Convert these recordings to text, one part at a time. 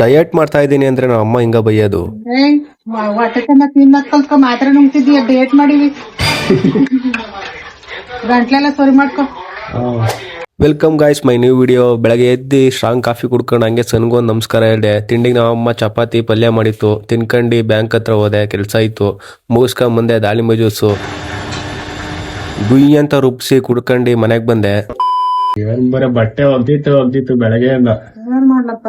Diet ಮಾಡ್ತಾ ಇದ್ದೀನಿ ಅಂದ್ರೆ ನಮ್ಮ ಅಮ್ಮ ಹಿಂಗ ಬೈಯೋದು. ಹೊಟ್ಟೆ ತಿನ್ನಕ್ ಕಲ್ತ್ಕೊ ಮಾತ್ರ ನುಂಗ್ತಿದ್ದೀಯ ಡೇಟ್ ಮಾಡಿವಿ ಗಂಟ್ಲೆಲ್ಲ ಸರಿ ಮಾಡ್ಕೊ. Welcome guys my new video. ಬೆಳಗ್ಗೆ ಎದ್ದು ಸ್ಟ್ರಾಂಗ್ ಕಾಫಿ ಕುಡ್ಕೊಂಡು ಹಂಗೆ ಸನ್ಗೊಂದು ನಮಸ್ಕಾರ ಹೇಳಿದೆ. ತಿಂಡಿಗೆ ನಮ್ಮ ಅಮ್ಮ ಚಪಾತಿ ಪಲ್ಯ ಮಾಡಿತ್ತು, ತಿನ್ಕಂಡು ಬ್ಯಾಂಕ್ ಹತ್ರ ಹೋದೆ, ಕೆಲಸ ಇತ್ತು, ಮುಗಿಸ್ಕೊಂಡ್ ಮುಂದೆ ದಾಳಿಂಬೆ ಜ್ಯೂಸು ಗುಯ್ ಅಂತ ರುಬ್ಸಿ ಕುಡ್ಕೊಂಡು ಮನೆಗೆ ಬಂದೆ. ಬರೀ ಬಟ್ಟೆ ಒಗ್ದಿತ್ತು ಬೆಳಗ್ಗೆಯಿಂದ. ಏನ್ ಮಾಡ್ಲಪ್ಪ,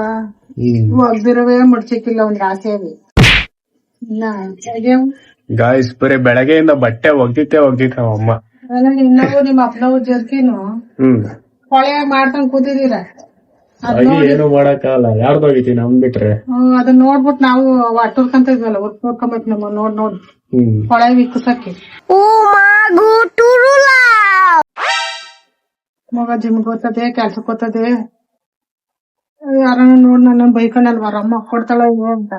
ಒಗ್ದಿರವೇ ಮುಡ್ಸಿಕ್ಕಿಲ್ಲ ಒಂದ್ ಆಸೆ ಗಾಯ್ಸ್ ಬರೀ ಬೆಳಗ್ಗೆಯಿಂದ ಬಟ್ಟೆ ಒಗ್ದಿತ್ತೆ ಅಮ್ಮ. ಇನ್ನವು ನಿಮ್ ಅಪ್ಪನವು ಜರ್ಕಿನು ಹೊಳೆ ಮಾಡ್ಕೊಂಡ್ ಕೂತಿದೀರ. ಏನು ಮಾಡಕ್ಕಾಗಲ್ಲ, ಯಾರ್ದೋಗೈತಿ ನಮ್ ಬಿಟ್ರೆ. ಅದನ್ನ ನೋಡ್ಬಿಟ್ಟು ನಾವು ಒಟ್ಟುರ್ಕಂತ ಇದ್ವಲ್ಲ, ನೋಡ್ಕೊಂಬೇಕು ನಮ್ಮ ನೋಡ್ ಹೊಳೆ ವಿಕ್ಕಸಕ್ಕೆ. ಮಗ ಜಿಮ್ಗೆ ಹೋಗ್ತದೆ, ಕೆಲ್ಸಕ್ಕೆ ಹೋಗ್ತದೆ. ಯಾರನ್ನ ನೋಡ್ ನನ್ನ ಬೈಕೊಂಡಲ್ ಬರಮ್ಮ ಕೊಡ್ತಾಳ ಅಂತ.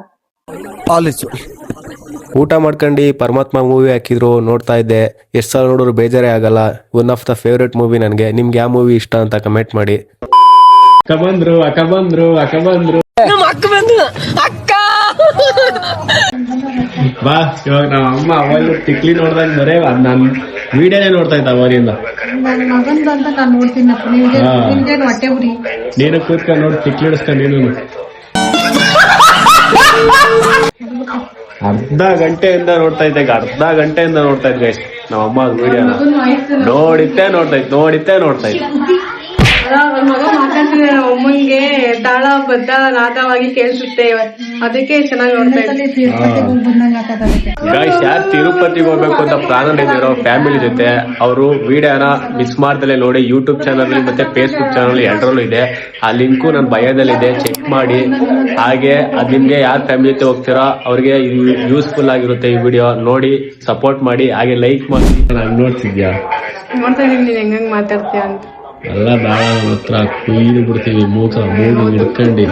ಊಟ ಮಾಡ್ಕೊಂಡು ಪರಮಾತ್ಮ ಮೂವಿ ಹಾಕಿದ್ರು, ನೋಡ್ತಾ ಇದ್ದೆ. ಎಷ್ಟು ಸಲ ನೋಡಿದ್ರು ಬೇಜಾರೇ ಆಗಲ್ಲ. One of the favourite movie ನನಗೆ. ನಿಮ್ಗೆ ಯಾವ ಮೂವಿ ಇಷ್ಟ ಅಂತ ಕಮೆಂಟ್ ಮಾಡಿ. ಅಕ್ಕ ಬಂದ್ರು ಬಾ. ಇವಾಗ ನಮ್ಮ ಅಮ್ಮ ಅವಾಗ ತಿಕ್ಲಿ ನೋಡ್ದಾಗ ಬರೇ ನಾನ್ ವಿಡಿಯೋನೇ ನೋಡ್ತಾ ಇದ್ದ ಅವರಿಂದ. ನನ್ ಮಗಂದು ಅಂತ ನಾನ್ ನೋಡ್ತೀನಪ್ಪ. ನಿಮ್ಗೇನು ಹೊಟ್ಟೆ ಉರಿ? ನೀನು ಕೂತ್ಕೊಂಡು ನೋಡಿ ತಿಕ್ಲಿ ಹಿಡಿಸ್ಕೊಂಡು ನೀನು ಅರ್ಧ ಗಂಟೆಯಿಂದ ನೋಡ್ತಾ ಇದ್ದೆ ಗೈಸ್ ನಮ್ಮ ಅಮ್ಮ ವಿಡಿಯೋನ. ನೋಡಿದ್ದೆ ನೋಡ್ತಾ ಇದ್ದೆ. ಮಗ ಮಾತಾಡ್ತಿದ್ರೆ ಅಮ್ಮಂಗೆ ತಾಳ ಬದ್ದ ನಾದವಾಗಿ ಕೇಳಿಸುತ್ತೆ, ಅದಕ್ಕೆ ಚೆನ್ನಾಗಿ ನೋಡ್ತಾ ಇದ್ದೆ. ಗಾಯ್ಸ್, ಯಾರು ತಿರುಪತಿಗೆ ಹೋಗ್ಬೇಕು ಅಂತ ಪ್ಲಾನ್ ಇದ್ದೀರೋ ಫ್ಯಾಮಿಲಿ ಜೊತೆ, ಅವರು ವಿಡಿಯೋನ ಮಿಸ್ ಮಾಡ್ದಲೇ ನೋಡಿ. ಯೂಟ್ಯೂಬ್ ಚಾನಲ್ ಮತ್ತೆ ಫೇಸ್ಬುಕ್ ಚಾನಲ್ ಎರಡರಲ್ಲೂ ಇದೆ. ಆ ಲಿಂಕು ನನ್ನ ಬಯೋದಲ್ಲಿದೆ, ಚೆಕ್ ಮಾಡಿ. ಹಾಗೆ ಅದ್ ನಿಮ್ಗೆ ಯಾರು ಫ್ಯಾಮಿಲಿ ಜೊತೆ ಹೋಗ್ತೀರಾ ಅವ್ರಿಗೆ ಯೂಸ್ಫುಲ್ ಆಗಿರುತ್ತೆ ಈ ವಿಡಿಯೋ. ನೋಡಿ ಸಪೋರ್ಟ್ ಮಾಡಿ, ಹಾಗೆ ಲೈಕ್ ಮಾಡಿ. ನೋಡ್ತಿದ್ಯಾ? ನೋಡ್ತಾ ಇದೀನಿ ನೀನ್ ಹೆಂಗ್ ಮಾತಾಡ್ತೀಯ ಅಂತ. ಎಲ್ಲ ಬಾಳ ಹತ್ರ ಕುಯ್ದು ಬಿಡ್ತೀವಿ, ಮೂಗು ಹಿಡ್ಕೊಂಡು.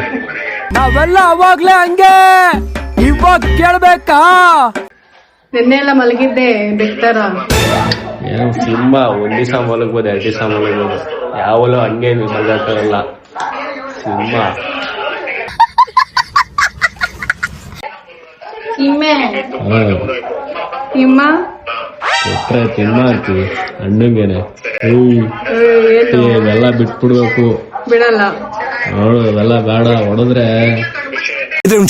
ನಾವೆಲ್ಲ ಅವಾಗ್ಲೇ ಹಂಗೆ, ಇವಾಗ ಕೇಳ್ಬೇಕಾ? ನಿನ್ನೆ ಎಲ್ಲ ಮಲಗಿದ್ದೆ ಬೆಕ್ತರ. ಏನೋ ಸಿಂಹ ಒಂದ್ ದಿವಸ ಮಲಗ್ಬೋದು, 2 ದಿವಸ ಮಲಗ್ಬೋದು, ಯಾವಲ್ಲೂ ಹಂಗೆ ಮಲಗಕ್ಕಾಗಲ್ಲ. ಸಿಂಹ ನಿಮ್ಮ ಕೊಟ್ರೆ ತಿನ್ನ ಅಂತೀವಿ ಹಣ್ಣಂಗೇನೆ. ಇವೆಲ್ಲ ಬಿಟ್ಬಿಡ್ಬೇಕು, ಬಿಡಲ್ಲ. ನೋಡು ಇವೆಲ್ಲ ಬೇಡ, ಹೊಡೆದ್ರೆ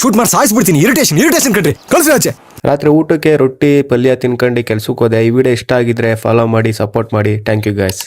ಶೂಟ್ ಮಾಡಿ ಸಾಯಿಸ್ಬಿಡ್ತೀನಿ. ಇರಿಟೇಷನ್ ಕಣ್ರಿ, ಕಳ್ಸಿ ಆಚೆ. ರಾತ್ರಿ ಊಟಕ್ಕೆ ರೊಟ್ಟಿ ಪಲ್ಯ ತಿನ್ಕೊಂಡು ಕೆಲ್ಸಕ್ಕೆ ಹೋದೆ. ಈ ವಿಡಿಯೋ ಇಷ್ಟ ಆಗಿದ್ರೆ ಫಾಲೋ ಮಾಡಿ, ಸಪೋರ್ಟ್ ಮಾಡಿ. Thank you guys.